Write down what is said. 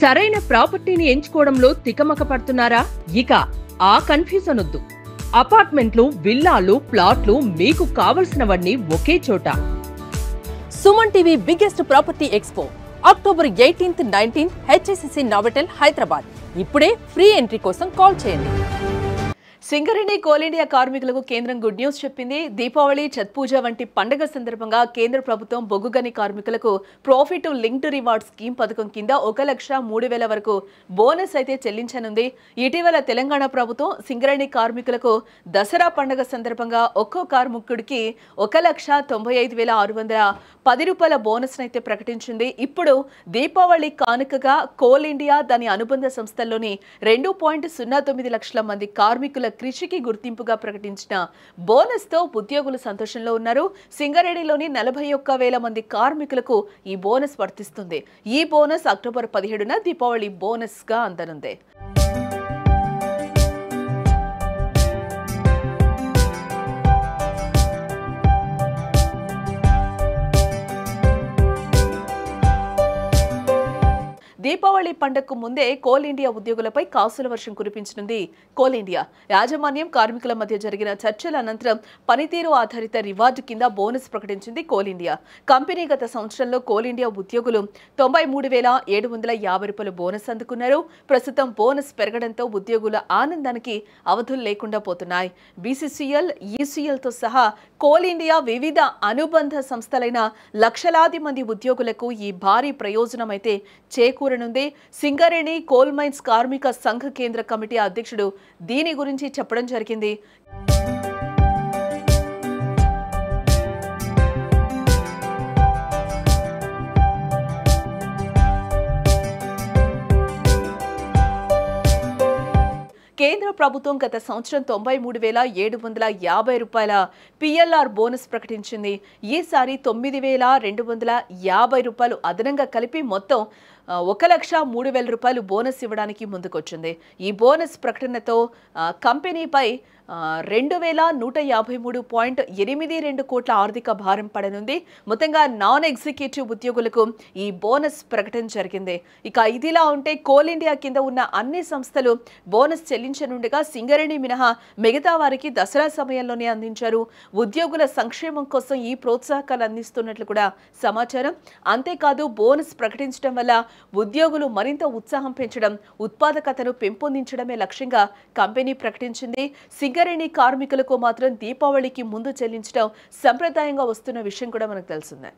సరైన ప్రాపర్టీని ఎంచుకోవడంలో తికమక పడుతున్నారా? ఇక ఆ కన్ఫ్యూజన్ వద్దు. అపార్ట్మెంట్లు, విల్లాలు, ప్లాట్లు మీకు కావలసినవన్నీ ఒకే చోట. Suman TV biggest property expo October 18th, 19th HSCC Novotel Hyderabad. ఇప్పుడే ఫ్రీ ఎంట్రీ కోసం కాల్ చేయండి. సింగరేణి కోల్ ఇండియా కార్మికులకు కేంద్రం గుడ్ న్యూస్ చెప్పింది. దీపావళి, ఛత్ పూజ వంటి పండుగ సందర్భంగా కేంద్ర ప్రభుత్వం బొగ్గు గని కార్మికులకు ప్రాఫిట్ లింక్డ్ రివార్డ్ స్కీమ్ పథకం కింద 1,03,000 వరకు బోనస్ అయితే చెల్లించనుంది. ఇటీవల తెలంగాణ ప్రభుత్వం సింగరేణి కార్మికులకు దసరా పండుగ సందర్భంగా ఒక్కో కార్మికుడికి 1,95,610 రూపాయల బోనస్ అయితే ప్రకటించింది. ఇప్పుడు దీపావళి కానుకగా కోల్ ఇండియా, దాని అనుబంధ సంస్థల్లోని 2.09 లక్షల మంది కార్మికుల కృషికి గుర్తింపుగా ప్రకటించిన బోనస్ తో ఉద్యోగులు సంతోషంలో ఉన్నారు. సింగరేణిలోని 41,000 మంది కార్మికులకు ఈ బోనస్ వర్తిస్తుంది. ఈ బోనస్ అక్టోబర్ 17న దీపావళి బోనస్ గా అందనుంది. దీపావళి పండుగకు ముందే కోల్ ఇండియా ఉద్యోగులపై కాసుల వర్షం కురిపించనుంది. కోల్ ఇండియా యాజమాన్యం, కార్మికుల మధ్య జరిగిన చర్చల అనంతరం పనితీరు ఆధారిత రివార్డు కింద బోనస్ ప్రకటించింది కోల్ ఇండియా. కంపెనీ గత సంవత్సరంలో కోల్ ఇండియా ఉద్యోగులు 93,750 రూపాయలు బోనస్ అందుకున్నారు. ప్రస్తుతం బోనస్ పెరగడంతో ఉద్యోగుల ఆనందానికి అవధులు లేకుండా పోతున్నాయి. బీసీసీఎల్, ఈసీఎల్తో సహా కోల్ ఇండియా వివిధ అనుబంధ సంస్థలైన లక్షలాది మంది ఉద్యోగులకు ఈ భారీ ప్రయోజనం అయితే చేకూరనుంది. సింగరేణి కోల్ మైన్స్ కార్మిక సంఘ కేంద్ర కమిటీ అధ్యక్షుడు దీని గురించి చెప్పడం జరిగింది. కేంద్ర ప్రభుత్వం గత సంవత్సరం 93,750 రూపాయల పిఎల్ఆర్ బోనస్ ప్రకటించింది. ఈసారి 9,250 రూపాయలు అదనంగా కలిపి మొత్తం 1,03,000 రూపాయలు బోనస్ ఇవ్వడానికి ముందుకొచ్చింది. ఈ బోనస్ ప్రకటనతో కంపెనీపై 2,153.82 కోట్ల ఆర్థిక భారం పడనుంది. మొత్తంగా నాన్ ఎగ్జిక్యూటివ్ ఉద్యోగులకు ఈ బోనస్ ప్రకటన జరిగింది. ఇక ఇదిలా ఉంటే కోల్ ఇండియా కింద ఉన్న అన్ని సంస్థలు బోనస్ చెల్లించనుండగా సింగరేణి మినహా మిగతా వారికి దసరా సమయంలోనే అందించారు. ఉద్యోగుల సంక్షేమం కోసం ఈ ప్రోత్సాహకాలు అందిస్తున్నట్లు కూడా సమాచారం. అంతేకాదు బోనస్ ప్రకటించడం వల్ల ఉద్యోగులు మరింత ఉత్సాహం పెంచడం, ఉత్పాదకతను పెంపొందించడమే లక్ష్యంగా కంపెనీ ప్రకటించింది. సింగరేణి కార్మికులకు మాత్రం దీపావళికి ముందు చెల్లించడం సంప్రదాయంగా వస్తున్న విషయం కూడా మనకు తెలిసిందే.